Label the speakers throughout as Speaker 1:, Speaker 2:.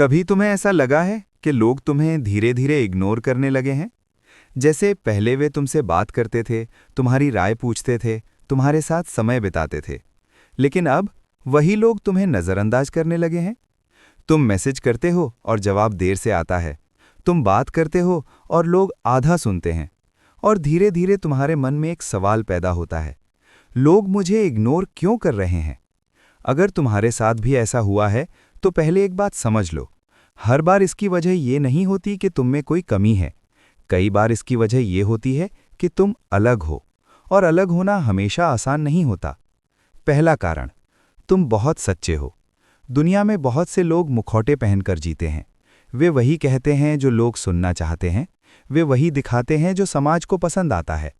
Speaker 1: कभी तुम्हें ऐसा लगा है कि लोग तुम्हें धीरे धीरे इग्नोर करने लगे हैं? जैसे पहले वे तुमसे बात करते थे, तुम्हारी राय पूछते थे, तुम्हारे साथ समय बिताते थे, लेकिन अब वही लोग तुम्हें नज़रअंदाज करने लगे हैं। तुम मैसेज करते हो और जवाब देर से आता है। तुम बात करते हो और लोग आधा सुनते हैं। और धीरे धीरे तुम्हारे मन में एक सवाल पैदा होता है, लोग मुझे इग्नोर क्यों कर रहे हैं? अगर तुम्हारे साथ भी ऐसा हुआ है, तो पहले एक बात समझ लो। हर बार इसकी वजह ये नहीं होती कि तुम में कोई कमी है। कई बार इसकी वजह ये होती है कि तुम अलग हो, और अलग होना हमेशा आसान नहीं होता। पहला कारण, तुम बहुत सच्चे हो। दुनिया में बहुत से लोग मुखौटे पहनकर जीते हैं। वे वही कहते हैं जो लोग सुनना चाहते हैं, वे वही दिखाते हैं जो समाज को पसंद आता है।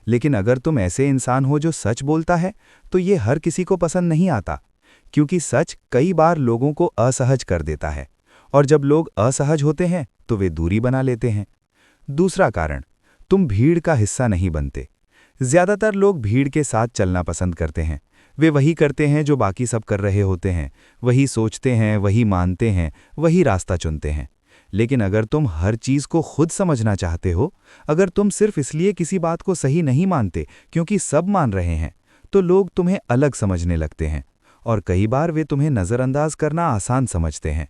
Speaker 1: लेकिन अगर तुम ऐसे इंसान हो जो सच बोलता है, तो ये हर किसी को पसंद नहीं आता, क्योंकि सच कई बार लोगों को असहज कर देता है, और जब लोग असहज होते हैं तो वे दूरी बना लेते हैं। दूसरा कारण, तुम भीड़ का हिस्सा नहीं बनते। ज्यादातर लोग भीड़ के साथ चलना पसंद करते हैं। वे वही करते हैं जो बाकी सब कर रहे होते हैं, वही सोचते हैं, वही मानते हैं, वही रास्ता चुनते हैं। लेकिन अगर तुम हर चीज को खुद समझना चाहते हो, अगर तुम सिर्फ इसलिए किसी बात को सही नहीं मानते क्योंकि सब मान रहे हैं, तो लोग तुम्हें अलग समझने लगते हैं, और कई बार वे तुम्हें नज़रअंदाज करना आसान समझते हैं।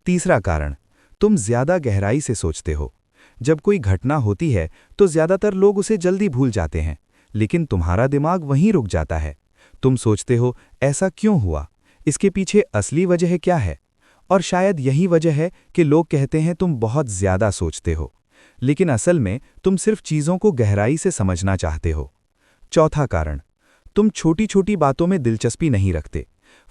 Speaker 1: तीसरा कारण, तुम ज्यादा गहराई से सोचते हो। जब कोई घटना होती है तो ज्यादातर लोग उसे जल्दी भूल जाते हैं, लेकिन तुम्हारा दिमाग वहीं रुक जाता है। तुम सोचते हो, ऐसा क्यों हुआ, इसके पीछे असली वजह क्या है? और शायद यही वजह है कि लोग कहते हैं तुम बहुत ज्यादा सोचते हो, लेकिन असल में तुम सिर्फ चीजों को गहराई से समझना चाहते हो। चौथा कारण, तुम छोटी छोटी बातों में दिलचस्पी नहीं रखते।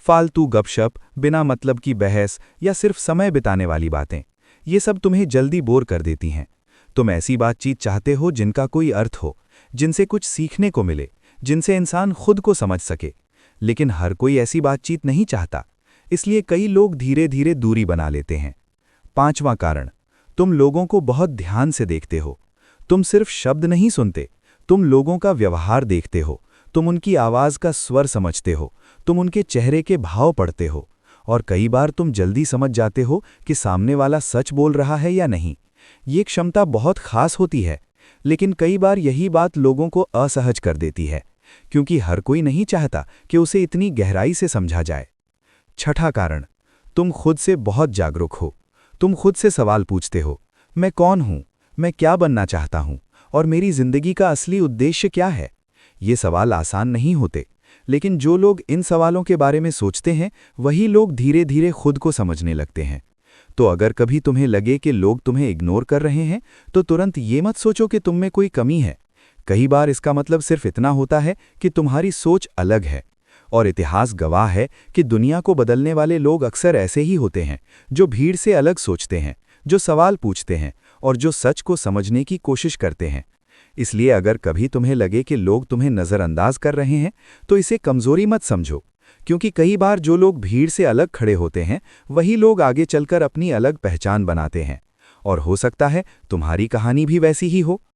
Speaker 1: फालतू गपशप, बिना मतलब की बहस या सिर्फ समय बिताने वाली बातें, ये सब तुम्हें जल्दी बोर कर देती हैं। तुम ऐसी बातचीत चाहते हो जिनका कोई अर्थ हो, जिनसे कुछ सीखने को मिले, जिनसे इंसान खुद को समझ सके। लेकिन हर कोई ऐसी बातचीत नहीं चाहता, इसलिए कई लोग धीरे धीरे दूरी बना लेते हैं। पांचवां कारण, तुम लोगों को बहुत ध्यान से देखते हो। तुम सिर्फ शब्द नहीं सुनते, तुम लोगों का व्यवहार देखते हो। तुम उनकी आवाज का स्वर समझते हो, तुम उनके चेहरे के भाव पढ़ते हो, और कई बार तुम जल्दी समझ जाते हो कि सामने वाला सच बोल रहा है या नहीं। ये क्षमता बहुत खास होती है, लेकिन कई बार यही बात लोगों को असहज कर देती है, क्योंकि हर कोई नहीं चाहता कि उसे इतनी गहराई से समझा जाए। छठा कारण, तुम खुद से बहुत जागरूक हो। तुम खुद से सवाल पूछते हो, मैं कौन हूं, मैं क्या बनना चाहता हूं, और मेरी जिंदगी का असली उद्देश्य क्या है? ये सवाल आसान नहीं होते, लेकिन जो लोग इन सवालों के बारे में सोचते हैं, वही लोग धीरे धीरे खुद को समझने लगते हैं। तो अगर कभी तुम्हें लगे कि लोग तुम्हें इग्नोर कर रहे हैं, तो तुरंत ये मत सोचो कि तुम में कोई कमी है। कई बार इसका मतलब सिर्फ इतना होता है कि तुम्हारी सोच अलग है। और इतिहास गवाह है कि दुनिया को बदलने वाले लोग अक्सर ऐसे ही होते हैं, जो भीड़ से अलग सोचते हैं, जो सवाल पूछते हैं, और जो सच को समझने की कोशिश करते हैं। इसलिए अगर कभी तुम्हें लगे कि लोग तुम्हें नज़रअंदाज कर रहे हैं, तो इसे कमजोरी मत समझो, क्योंकि कई बार जो लोग भीड़ से अलग खड़े होते हैं, वही लोग आगे चलकर अपनी अलग पहचान बनाते हैं। और हो सकता है तुम्हारी कहानी भी वैसी ही हो।